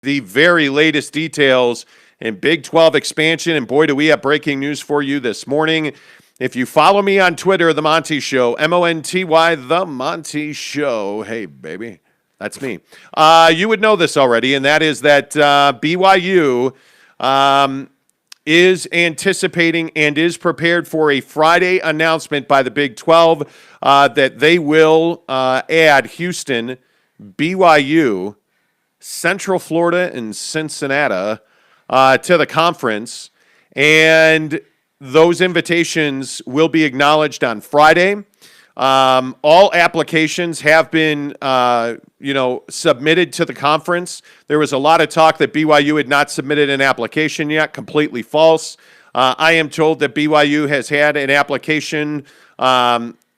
the very latest details in Big 12 expansion. And boy, do we have breaking news for you this morning. If you follow me on Twitter, The Monty Show, Monty, The Monty Show. Hey, baby, that's me. You would know this already, and that is that BYU is anticipating and is prepared for a Friday announcement by the Big 12 that they will add Houston, BYU, Central Florida, and Cincinnati to the conference. And those invitations will be acknowledged on Friday. All applications have been, submitted to the conference. There was a lot of talk that BYU had not submitted an application yet. Completely false. I am told that BYU has had an application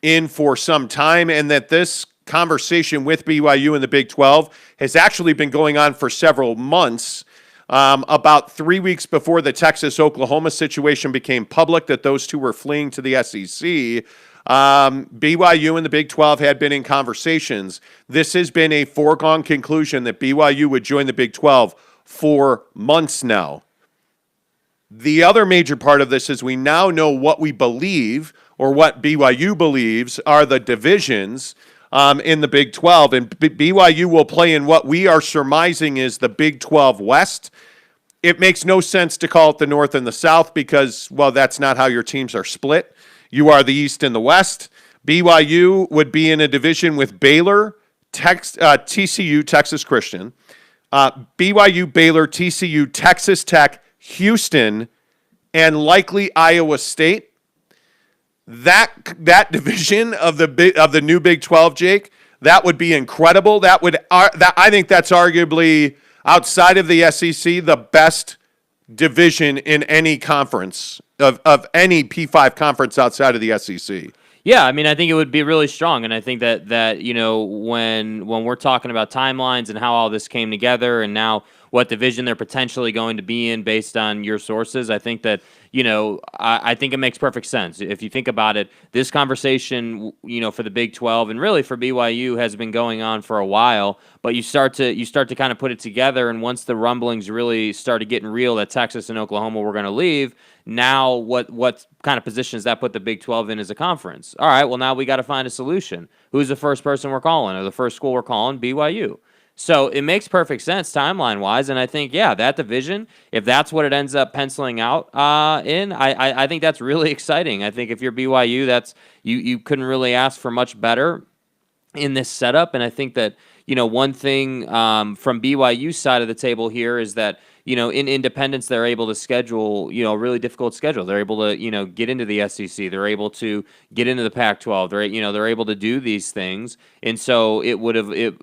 in for some time, and that this conversation with BYU and the Big 12 has actually been going on for several months. About 3 weeks before the Texas-Oklahoma situation became public that those two were fleeing to the SEC, BYU and the Big 12 had been in conversations. This has been a foregone conclusion that BYU would join the Big 12 for months now. The other major part of this is we now know what we believe, or what BYU believes, are the divisions in the Big 12, and BYU will play in what we are surmising is the Big 12 West. It makes no sense to call it the North and the South because, well, that's not how your teams are split. You are the East and the West. BYU would be in a division with Baylor, TCU, Texas Christian, BYU, Baylor, TCU, Texas Tech, Houston, and likely Iowa State. That division of the new Big 12, Jake, that would be incredible. I think that's arguably, outside of the SEC, the best division in any conference of any P5 conference outside of the SEC. Yeah, I mean, I think it would be really strong, and I think that when we're talking about timelines and how all this came together, and now what division they're potentially going to be in based on your sources, I think that I think it makes perfect sense. If you think about it, this conversation, for the Big 12 and really for BYU has been going on for a while, but you start to kind of put it together, and once the rumblings really started getting real that Texas and Oklahoma were going to leave, now what kind of position does that put the Big 12 in as a conference? All right, well, now we got to find a solution. Who's the first person we're calling, or the first school we're calling? BYU. So it makes perfect sense timeline-wise, and I think, that division, if that's what it ends up penciling out I think that's really exciting. I think if you're BYU, that's you couldn't really ask for much better in this setup, and I think that, one thing from BYU's side of the table here is that, in independence, they're able to schedule, a really difficult schedule. They're able to, get into the SEC. They're able to get into the Pac-12. They're able to do these things. And so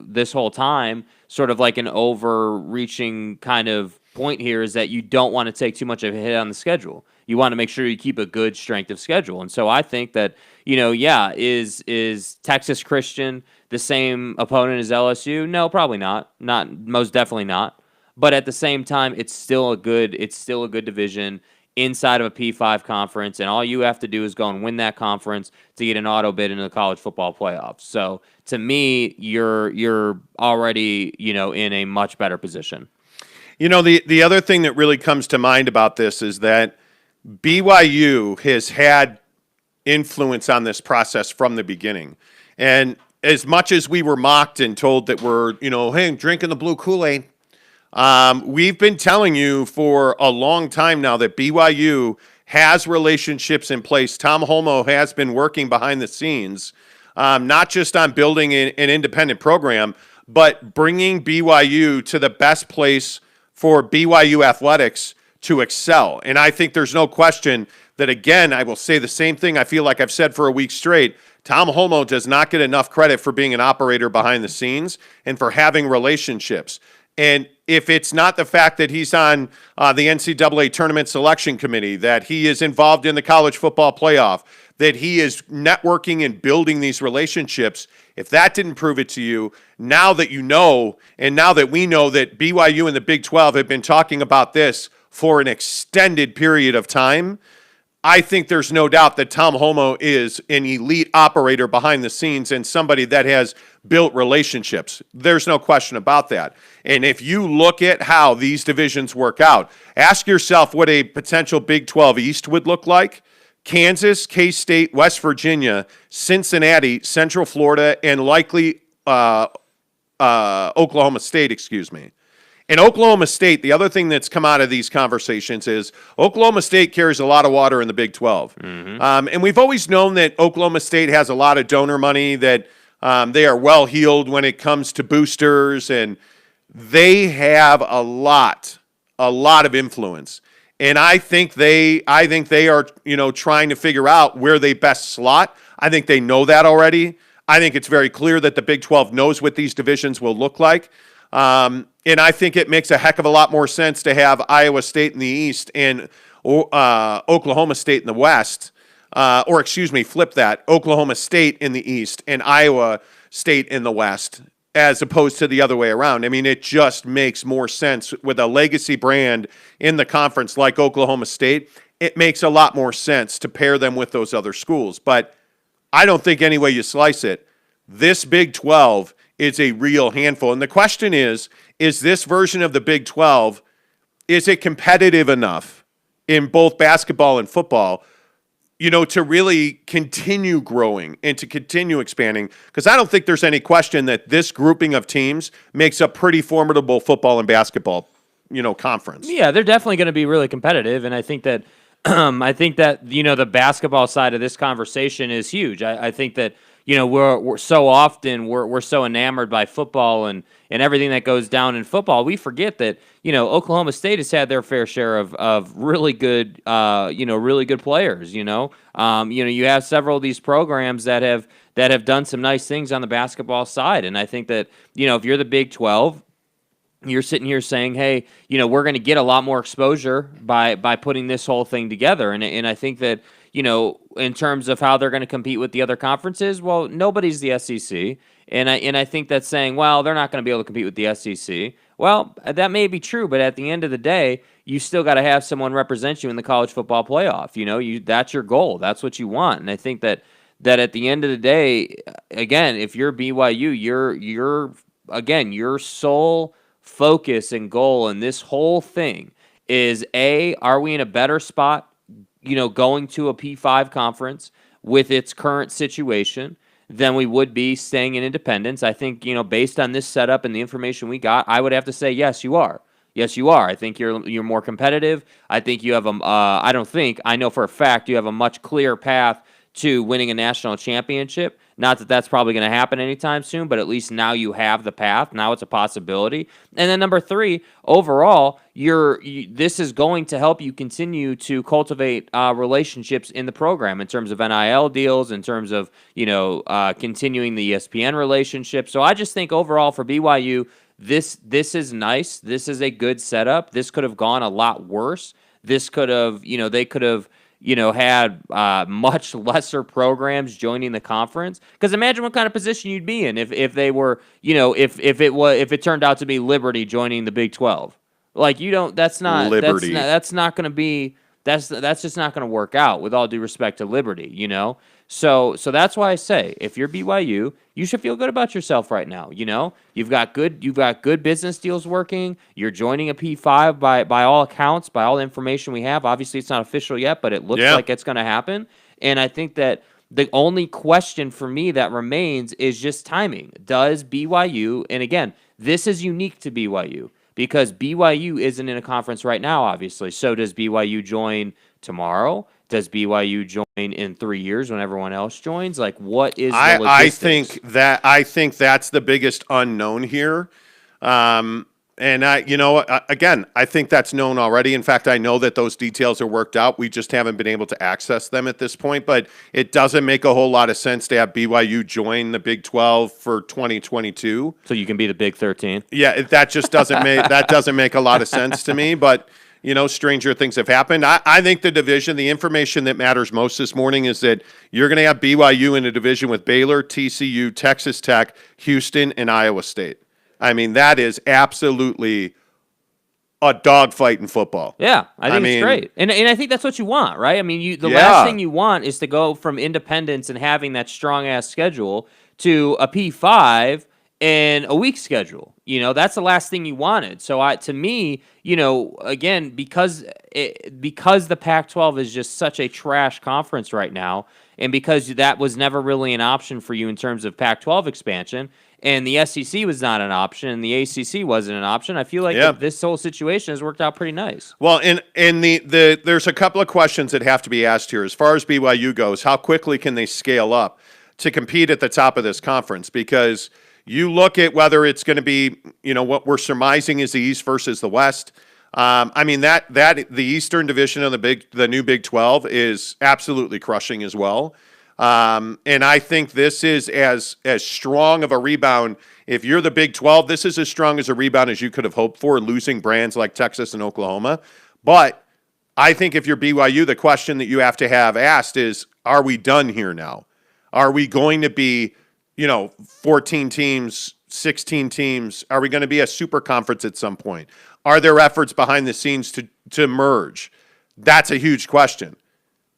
this whole time, sort of like an overreaching kind of point here is that you don't want to take too much of a hit on the schedule. You want to make sure you keep a good strength of schedule. And so I think that, is Texas Christian the same opponent as LSU? No, probably not. Most definitely not. But at the same time, it's still a good division inside of a P5 conference, and all you have to do is go and win that conference to get an auto bid into the college football playoffs. So to me, you're already in a much better position. The other thing that really comes to mind about this is that BYU has had influence on this process from the beginning, and as much as we were mocked and told that we're hey, drinking the blue Kool-Aid. We've been telling you for a long time now that BYU has relationships in place. Tom Holmoe has been working behind the scenes, not just on building an independent program, but bringing BYU to the best place for BYU athletics to excel. And I think there's no question that, again, I will say the same thing I feel like I've said for a week straight. Tom Holmoe does not get enough credit for being an operator behind the scenes and for having relationships. And if it's not the fact that he's on the NCAA Tournament Selection Committee, that he is involved in the college football playoff, that he is networking and building these relationships, if that didn't prove it to you, now that you know, and now that we know that BYU and the Big 12 have been talking about this for an extended period of time, I think there's no doubt that Tom Homo is an elite operator behind the scenes and somebody that has built relationships. There's no question about that. And if you look at how these divisions work out, ask yourself what a potential Big 12 East would look like. Kansas, K-State, West Virginia, Cincinnati, Central Florida, and likely Oklahoma State, excuse me. And Oklahoma State, the other thing that's come out of these conversations is Oklahoma State carries a lot of water in the Big 12. And we've always known that Oklahoma State has a lot of donor money, that they are well-heeled when it comes to boosters, and they have a lot of influence. And I think they are, trying to figure out where they best slot. I think they know that already. I think it's very clear that the Big 12 knows what these divisions will look like. And I think it makes a heck of a lot more sense to have Iowa State in the East and Oklahoma State in the West. Flip that. Oklahoma State in the East and Iowa State in the West, as opposed to the other way around. I mean, it just makes more sense with a legacy brand in the conference like Oklahoma State. It makes a lot more sense to pair them with those other schools. But I don't think any way you slice it, this Big 12 is a real handful. And the question is this version of the Big 12, is it competitive enough in both basketball and football, to really continue growing and to continue expanding? Because I don't think there's any question that this grouping of teams makes a pretty formidable football and basketball, conference. Yeah, they're definitely going to be really competitive, and I think that the basketball side of this conversation is huge. I think that we're so often we're so enamored by football and everything that goes down in football, we forget that Oklahoma State has had their fair share of really good really good players. You have several of these programs that have done some nice things on the basketball side, and I think that if you're the Big 12. You're sitting here saying, hey, we're going to get a lot more exposure by putting this whole thing together. And I think that, in terms of how they're going to compete with the other conferences, well, nobody's the SEC. And I think that's saying, well, they're not going to be able to compete with the SEC. Well, that may be true, but at the end of the day, you still got to have someone represent you in the college football playoff. That's your goal. That's what you want. And I think that at the end of the day, again, if you're BYU, your sole focus and goal in this whole thing is are we in a better spot, going to a P5 conference with its current situation than we would be staying in Independence? I think, based on this setup and the information we got, I would have to say, yes, you are. Yes, you are. I think you're more competitive. I think you have I know for a fact you have a much clearer path to winning a national championship. Not that that's probably going to happen anytime soon, but at least now you have the path. Now it's a possibility. And then number 3, overall, this is going to help you continue to cultivate relationships in the program in terms of NIL deals, in terms of continuing the ESPN relationship. So I just think overall for BYU, this is nice. This is a good setup. This could have gone a lot worse. This could have, they could have had much lesser programs joining the conference. Because imagine what kind of position you'd be in if they were, if it turned out to be Liberty joining the Big 12. Like that's not Liberty. That's not going to be that's just not going to work out. With all due respect to Liberty, So that's why I say if you're BYU, you should feel good about yourself right now. You've got good business deals working. You're joining a P5 by all accounts, by all the information we have. Obviously, it's not official yet, but it looks like it's going to happen. And I think that the only question for me that remains is just timing. Does BYU, and again, this is unique to BYU because BYU isn't in a conference right now, obviously. So does BYU join tomorrow? Does BYU join in 3 years when everyone else joins? Like, what is the logistics? I think that's the biggest unknown here. And I think that's known already. In fact, I know that those details are worked out. We just haven't been able to access them at this point. But it doesn't make a whole lot of sense to have BYU join the Big 12 for 2022. So you can be the Big 13. Yeah, that just doesn't make a lot of sense to me. But stranger things have happened. I think the information that matters most this morning is that you're going to have BYU in a division with Baylor, TCU, Texas Tech, Houston, and Iowa State. I mean, that is absolutely a dogfight in football. Yeah, I think it's great. And I think that's what you want, right? I mean, the last thing you want is to go from independence and having that strong-ass schedule to a P5 and a weak schedule. That's the last thing you wanted. So to me, again, because the Pac-12 is just such a trash conference right now, and because that was never really an option for you in terms of Pac-12 expansion, and the SEC was not an option, and the ACC wasn't an option, I feel like this whole situation has worked out pretty nice. Well, and there's a couple of questions that have to be asked here. As far as BYU goes, how quickly can they scale up to compete at the top of this conference? Because you look at whether it's going to be, what we're surmising is the East versus the West. I mean, that the Eastern Division of the new Big 12 is absolutely crushing as well. And I think this is as strong of a rebound. If you're the Big 12, this is as strong as a rebound as you could have hoped for, losing brands like Texas and Oklahoma. But I think if you're BYU, the question that you have to have asked is, are we done here now? Are we going to be, 14 teams, 16 teams? Are we going to be a super conference at some point? Are there efforts behind the scenes to merge? That's a huge question.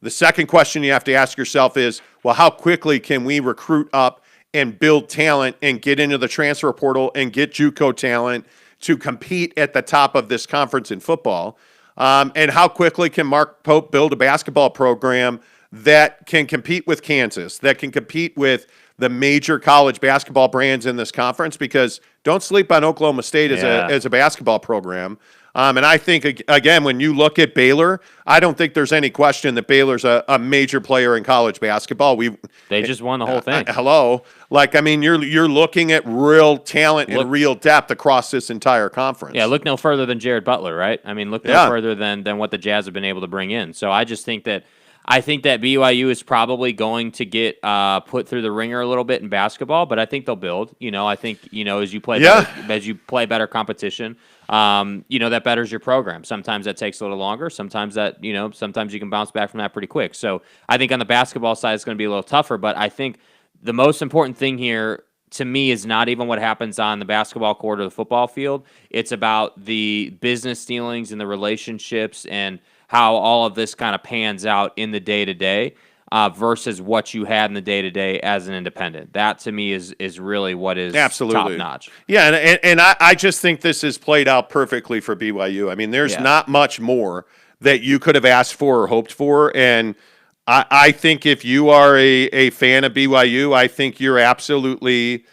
The second question you have to ask yourself is, well, how quickly can we recruit up and build talent and get into the transfer portal and get JUCO talent to compete at the top of this conference in football? And how quickly can Mark Pope build a basketball program that can compete with Kansas, that can compete with the major college basketball brands in this conference? Because don't sleep on Oklahoma State as a basketball program. And I think, again, when you look at Baylor, I don't think there's any question that Baylor's a major player in college basketball. They just won the whole thing. Hello. You're looking at real talent and real depth across this entire conference. Yeah, look no further than Jared Butler, right? I mean, look no further than what the Jazz have been able to bring in. So I think that BYU is probably going to get put through the ringer a little bit in basketball, but I think they'll build. I think as you play better competition, that betters your program. Sometimes that takes a little longer. Sometimes sometimes you can bounce back from that pretty quick. So I think on the basketball side, it's going to be a little tougher. But I think the most important thing here to me is not even what happens on the basketball court or the football field. It's about the business dealings and the relationships and how all of this kind of pans out in the day-to-day versus what you had in the day-to-day as an independent. That, to me, is really what is top-notch. Yeah, and I just think this has played out perfectly for BYU. I mean, there's not much more that you could have asked for or hoped for, and I think if you are a fan of BYU, I think you're absolutely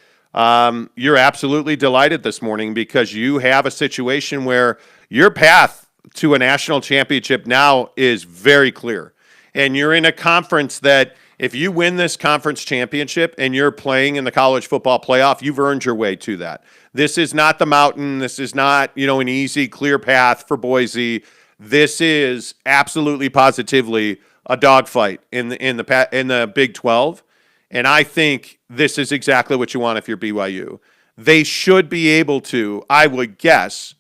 delighted this morning because you have a situation where your path to a national championship now is very clear. And you're in a conference that if you win this conference championship and you're playing in the college football playoff, you've earned your way to that. This is not the mountain. This is not, an easy, clear path for Boise. This is absolutely positively a dogfight in the Big 12. And I think this is exactly what you want if you're BYU. They should be able to, I would guess,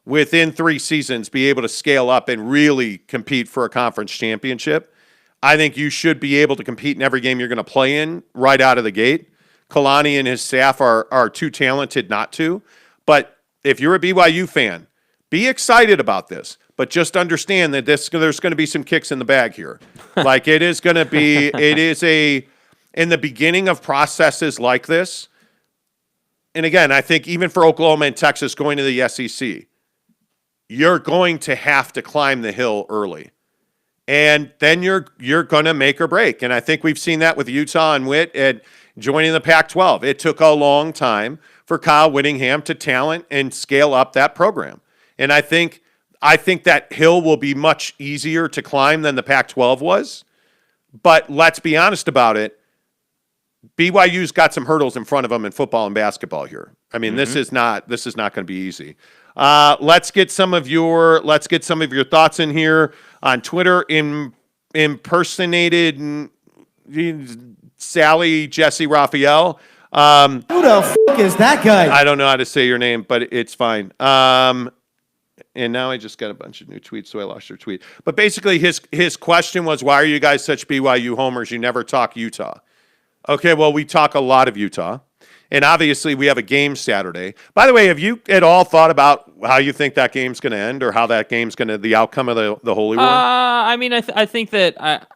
within 3 seasons, be able to scale up and really compete for a conference championship. I think you should be able to compete in every game you're going to play in right out of the gate. Kalani and his staff are too talented not to. But if you're a BYU fan, be excited about this. But just understand that there's going to be some kicks in the bag here. It is in the beginning of processes like this. And again, I think even for Oklahoma and Texas going to the SEC, you're going to have to climb the hill early. And then you're going to make or break. And I think we've seen that with Utah and Witt at joining the Pac-12. It took a long time for Kyle Whittingham to talent and scale up that program. And I think that hill will be much easier to climb than the Pac-12 was. But let's be honest about it. BYU's got some hurdles in front of them in football and basketball here. I mean, this is not going to be easy. Let's get some of your thoughts in here on Twitter. Impersonated Sally Jesse Raphael. Who the f*** is that guy? I don't know how to say your name, but it's fine. And now I just got a bunch of new tweets, so I lost your tweet. But basically, his question was, why are you guys such BYU homers? You never talk Utah. Okay, well, we talk a lot of Utah. And obviously, we have a game Saturday. By the way, have you at all thought about how you think that game's going to end, or how that game's going to the outcome of the Holy War? I mean, I think that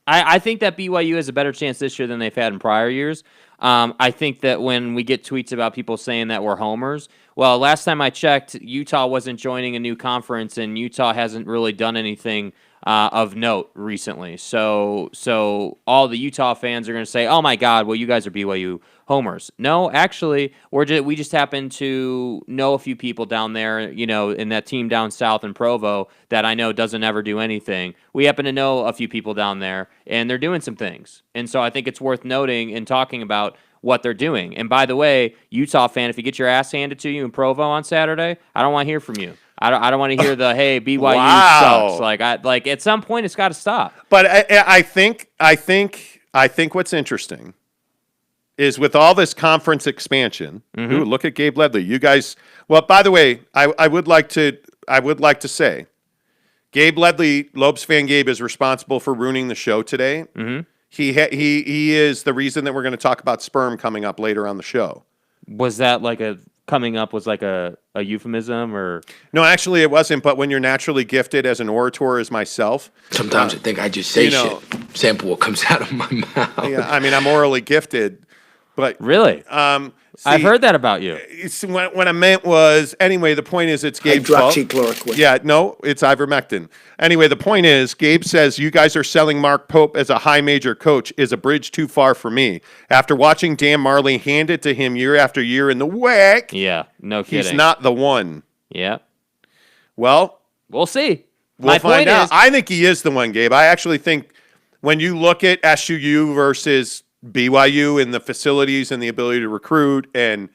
I think that BYU has a better chance this year than they've had in prior years. I think that when we get tweets about people saying that we're homers, well, last time I checked, Utah wasn't joining a new conference, and Utah hasn't really done anything of note recently. So all the Utah fans are going to say, "Oh my God, well, you guys are BYU homers." No, actually, we just happen to know a few people down there, in that team down south in Provo that I know doesn't ever do anything. We happen to know a few people down there, and they're doing some things. And so I think it's worth noting and talking about what they're doing. And by the way, Utah fan, if you get your ass handed to you in Provo on Saturday, I don't want to hear from you. I don't want to hear the hey, BYU Wow. sucks. Like at some point it's got to stop. But I think what's interesting is with all this conference expansion. Ooh, look at Gabe Ledley. You guys. Well, by the way, I would like to say, Gabe Ledley, Lopes fan Gabe, is responsible for ruining the show today. He is the reason that we're going to talk about sperm coming up later on the show. Was that like a euphemism or? No, actually it wasn't. But when you're naturally gifted as an orator as myself, sometimes I think I just say shit. Sample what comes out of my mouth. Yeah, I mean, I'm orally gifted, but really, I've heard that about you. What I meant was, anyway, the point is it's Gabe's fault. Hydroxychloroquine. Yeah, no, it's ivermectin. Anyway, the point is, Gabe says, you guys are selling Mark Pope as a high major coach. Is a bridge too far for me? After watching Dan Marley hand it to him year after year in the WAC, yeah, no kidding. He's not the one. Yeah. Well, we'll see. We'll find out. I think he is the one, Gabe. I actually think when you look at SUU versus BYU and the facilities and the ability to recruit, and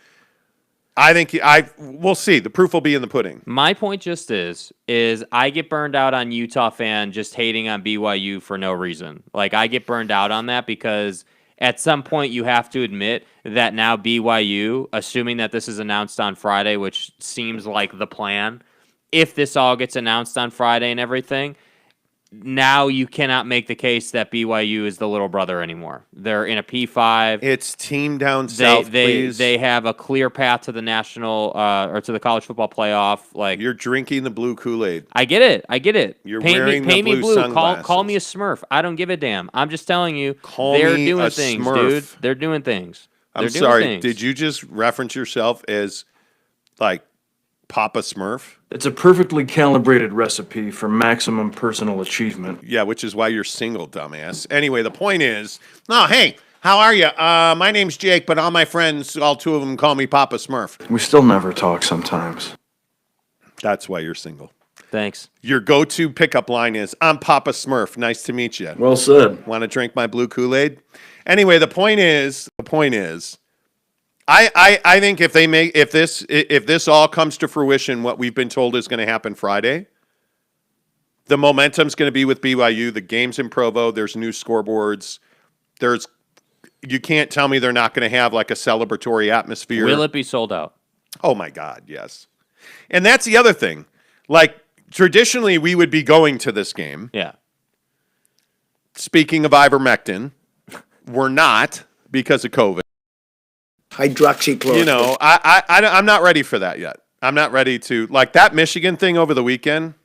I think we'll see. The proof will be in the pudding. My point just is I get burned out on Utah fan just hating on BYU for no reason. Like, I get burned out on that because at some point you have to admit that now BYU, assuming that this is announced on Friday, which seems like the plan, if this all gets announced on Friday and everything, now you cannot make the case that BYU is the little brother anymore. They're in a P5. It's team down south, please. They have a clear path to the national or to the college football playoff. Like, you're drinking the blue Kool-Aid. I get it. You're paint wearing me the blue blue. sunglasses. Call me a Smurf. I don't give a damn. I'm just telling you, Call they're me doing a things, Smurf. dude. They're doing things. I'm sorry. Did you just reference yourself as like Papa Smurf? It's a perfectly calibrated recipe for maximum personal achievement. Yeah, which is why you're single, dumbass. Anyway, the point is, hey, how are you? My name's Jake, but all my friends, all two of them call me Papa Smurf. We still never talk sometimes. That's why you're single. Thanks. Your go-to pickup line is, I'm Papa Smurf. Nice to meet you. Well said. Want to drink my blue Kool-Aid? Anyway, the point is, I think if this all comes to fruition, what we've been told is going to happen Friday, the momentum's going to be with BYU. The game's in Provo. There's new scoreboards. You can't tell me they're not going to have like a celebratory atmosphere. Will it be sold out? Oh my God, yes. And that's the other thing. Like, traditionally, we would be going to this game. Yeah. Speaking of ivermectin, we're not because of COVID. Hydroxychloroquine. I'm not ready for that yet. I'm not ready to, like, that Michigan thing over the weekend.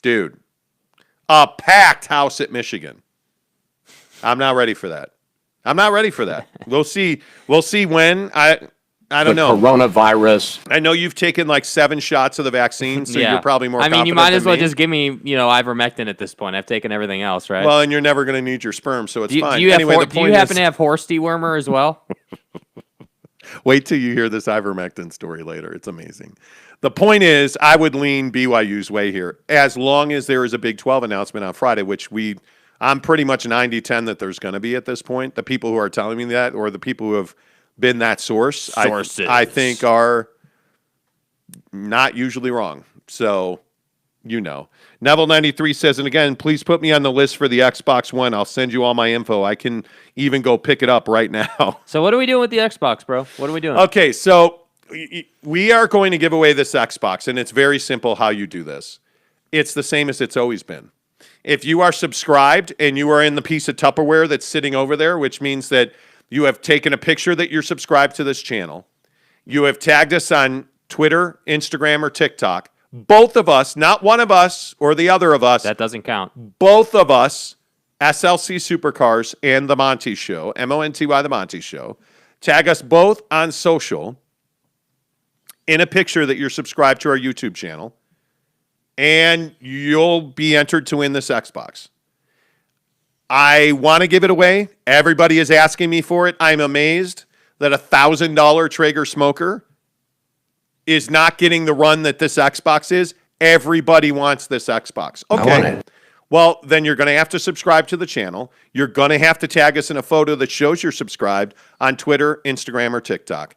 Dude, a packed house at Michigan. I'm not ready for that. We'll see when. I don't know. Coronavirus. I know you've taken like 7 shots of the vaccine, so you're probably more confident. I mean, you might as well than me. just give me, ivermectin at this point. I've taken everything else, right? Well, and you're never going to need your sperm, so it's fine. Do you Anyway, happen to have horse dewormer as well? Wait till you hear this ivermectin story later. It's amazing. The point is, I would lean BYU's way here, as long as there is a Big 12 announcement on Friday, which I'm pretty much 90-10 that there's going to be at this point. The people who are telling me that, or the people who have been that source, I think are not usually wrong. So, Neville93 says, and again, please put me on the list for the Xbox One. I'll send you all my info. I can even go pick it up right now. So what are we doing with the Xbox, bro? What are we doing? Okay, so we are going to give away this Xbox, and it's very simple how you do this. It's the same as it's always been. If you are subscribed and you are in the piece of Tupperware that's sitting over there, which means that You have taken a picture that you're subscribed to this channel. You have tagged us on Twitter, Instagram, or TikTok. Both of us, not one of us or the other of us. That doesn't count. Both of us, SLC Supercars and The Monty Show, Monty The Monty Show, tag us both on social in a picture that you're subscribed to our YouTube channel, and you'll be entered to win this Xbox. I want to give it away. Everybody is asking me for it. I'm amazed that a $1,000 Traeger Smoker is not getting the run that this Xbox is. Everybody wants this Xbox. Okay. I want it. Well, then you're going to have to subscribe to the channel. You're going to have to tag us in a photo that shows you're subscribed on Twitter, Instagram, or TikTok.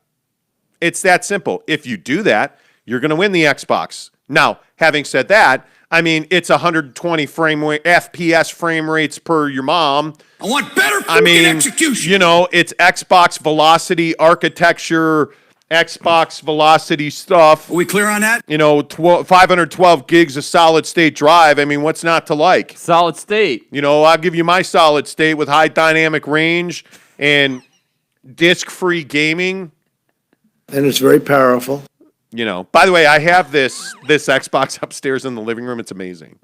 It's that simple. If you do that, you're going to win the Xbox. Now, having said that, I mean, it's 120 FPS frame rates per your mom. I want better fucking execution. You know, it's Xbox Velocity architecture, Xbox Velocity stuff. Are we clear on that? You know, 512 gigs of solid state drive. I mean, what's not to like? Solid state. You know, I'll give you my solid state with high dynamic range and disc-free gaming. And it's very powerful. You know, by the way, I have this Xbox upstairs in the living room. It's amazing.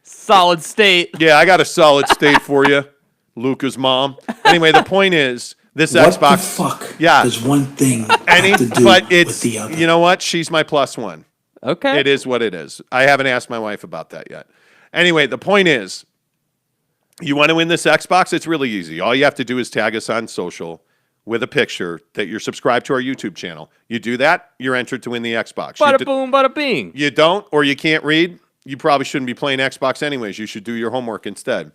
Solid state. Yeah, I got a solid state for you, Luca's mom. Anyway, the point is, this Xbox. What the fuck Yeah. does one thing Any, have to do but with it's, the other? you know what? She's my plus one. Okay. It is what it is. I haven't asked my wife about that yet. Anyway, the point is, you want to win this Xbox? It's really easy. All you have to do is tag us on social with a picture that you're subscribed to our YouTube channel. You do that, you're entered to win the Xbox. Bada boom, bada bing. You don't, or you can't read, you probably shouldn't be playing Xbox anyways. You should do your homework instead.